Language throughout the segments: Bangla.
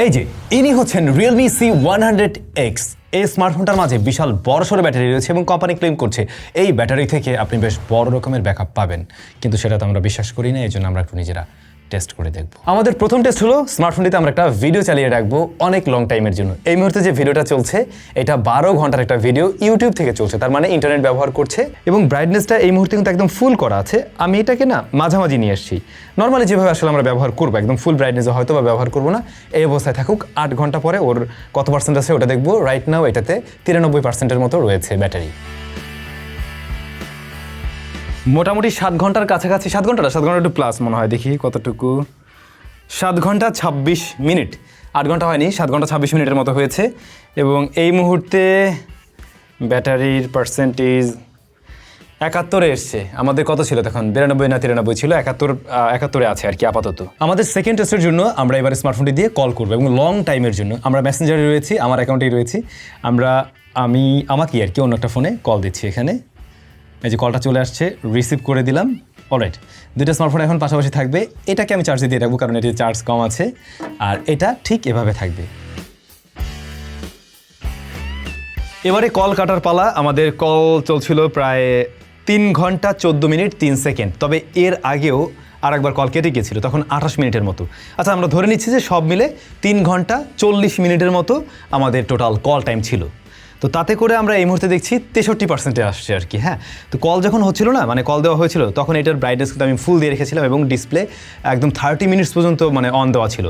এই যে ইনি হচ্ছেন Realme C100X। এই স্মার্টফোনটার মাঝে বিশাল বড়সড় ব্যাটারি রয়েছে এবং কোম্পানি ক্লেম করছে এই ব্যাটারি থেকে আপনি বেশ বড় রকমের ব্যাকআপ পাবেন, কিন্তু সেটা তো আমরা বিশ্বাস করি না। এই জন্য আমরা একটু নিজেরা টেস্ট করে দেখব। আমাদের প্রথম টেস্ট হলো স্মার্টফোনটিতে আমরা একটা ভিডিও চালিয়ে রাখবো অনেক লং টাইমের জন্য। এই মুহূর্তে যে ভিডিওটা চলছে এটা 12 ঘন্টার একটা ভিডিও ইউটিউব থেকে চলছে, তার মানে ইন্টারনেট ব্যবহার করছে এবং ব্রাইটনেসটা এই মুহূর্তে কিন্তু একদম ফুল করা আছে। আমি এটাকে না মাঝামাঝি নিয়ে এসেছি, নর্মালি যেভাবে আসলে আমরা ব্যবহার করবো, একদম ফুল ব্রাইটনেসে হয়তো বা ব্যবহার করবো না। এই অবস্থায় থাকুক, 8 ঘন্টা পরে ওর কত পার্সেন্ট আছে ওটা দেখবো। রাইট নাও এটাতে 93% মতো রয়েছে ব্যাটারি। মোটামুটি 7 ঘন্টার কাছাকাছি, 7 ঘন্টা একটু প্লাস মনে হয়, দেখি কতটুকু, 7 ঘন্টা 26 মিনিট, 8 ঘন্টা হয়নি, 7 ঘন্টা 26 মিনিটের মতো হয়েছে। এবং এই মুহূর্তে ব্যাটারির পার্সেন্টেজ 71-এ এসছে। আমাদের কত ছিল তখন, 92 না 93 ছিল, 71-এ আছে আর কি আপাতত। আমাদের সেকেন্ড টেস্টের জন্য আমরা এবার স্মার্টফোনটি দিয়ে কল করবো এবং লং টাইমের জন্য আমরা মেসেঞ্জারে রয়েছি, আমার অ্যাকাউন্টেই রয়েছি। আমাকে আর কি অন্য একটা ফোনে কল দিচ্ছি। এখানে এই যে কলটা চলে আসছে, রিসিভ করে দিলাম। অলরাইট, দুইটা স্মার্টফোন এখন পাশাপাশি থাকবে। এটাকে আমি চার্জে দিয়ে রাখবো কারণ এটির চার্জ কম আছে, আর এটা ঠিক এভাবে থাকবে। এবারে কল কাটার পালা। আমাদের কল চলছিল প্রায় 3 ঘন্টা 14 মিনিট 3 সেকেন্ড, তবে এর আগেও আরেকবার কল কেটে গিয়েছিল, তখন 28 মিনিটের মতো। আচ্ছা, আমরা ধরে নিচ্ছি যে সব মিলে 3 ঘন্টা 40 মিনিটের মতো আমাদের টোটাল কল টাইম ছিল। তো তাতে করে আমরা এই মুহূর্তে দেখছি 63%-এ আসছে আর কি। হ্যাঁ, তো কল যখন হচ্ছিল না, মানে কল দেওয়া হয়েছিল, তখন এটার ব্রাইটনেস কিন্তু আমি ফুল দিয়ে রেখেছিলাম এবং ডিসপ্লে একদম 30 মিনিটস পর্যন্ত মানে অন দেওয়া ছিল।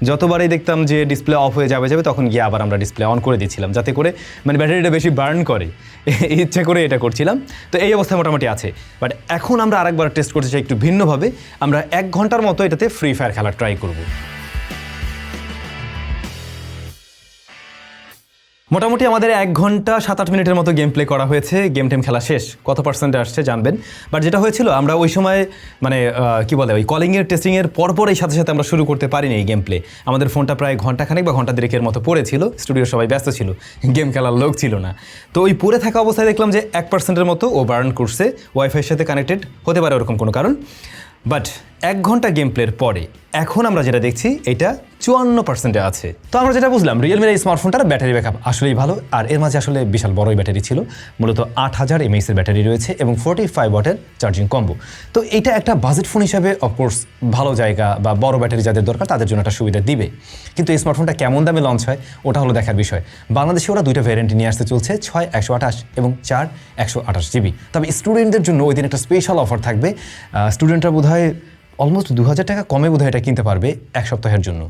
যতবারই দেখতাম যে ডিসপ্লে অফ হয়ে যাবে তখন গিয়ে আবার আমরা ডিসপ্লে অন করে দিচ্ছিলাম, যাতে করে মানে ব্যাটারিটা বেশি বার্ন করে। ইচ্ছে করে এটা করছিলাম। তো এই অবস্থায় মোটামুটি আছে। বাট এখন আমরা আরেকবার টেস্ট করতে চাই একটু ভিন্নভাবে। আমরা 1 ঘন্টার মতো এটাতে ফ্রি ফায়ার খেলা ট্রাই করব। মোটামুটি আমাদের 1 ঘন্টা 7-8 মিনিটের মতো গেম প্লে করা হয়েছে। গেম টেম খেলা শেষ, কত পার্সেন্টে আসছে জানবেন। বাট যেটা হয়েছিল, আমরা ওই সময় মানে কি বলে ওই কলিংয়ের টেস্টিংয়ের পরপর এই সাথে সাথে আমরা শুরু করতে পারিনি এই গেম প্লে। আমাদের ফোনটা প্রায় ঘন্টাখানেক বা ঘন্টা দেড়েকের মতো পড়েছিল, স্টুডিওর সবাই ব্যস্ত ছিল, গেম খেলার লোক ছিল না। তো ওই পড়ে থাকা অবস্থায় দেখলাম যে 1%-এর মতো ও বার্ন করছে। ওয়াইফাইয়ের সাথে কানেক্টেড হতে পারে ওরকম কোনো কারণ। বাট 1 ঘন্টা গেম প্লের পরে এখন আমরা যেটা দেখছি এটা 54%-এ আছে। তো আমরা যেটা বুঝলাম, রিয়েলমির এই স্মার্টফোনটার ব্যাটারি ব্যাকআপ আসলেই ভালো, আর এর মাঝে আসলে বিশাল বড়ই ব্যাটারি ছিল। মূলত 8000 mAh-এর ব্যাটারি রয়েছে এবং 45 ওয়াটের চার্জিং কম্বো। তো এটা একটা বাজেট ফোন হিসাবে অফকোর্স ভালো জায়গা, বা বড় ব্যাটারি যাদের দরকার তাদের জন্য একটা সুবিধা দিবে। কিন্তু এই স্মার্টফোনটা কেমন দামে লঞ্চ হয় ওটা হলো দেখার বিষয়। বাংলাদেশে ওরা 2টা ভ্যারিয়েন্ট নিয়ে আসতে চলছে, 6 128 এবং 4 128 GB। তবে স্টুডেন্টদের জন্য ওই দিন একটা স্পেশাল অফার থাকবে। স্টুডেন্টরা বোধহয় অলমোস্ট 2000 টাকা কমে বোধহয় এটা কিনতে পারবে 1 সপ্তাহের জন্য।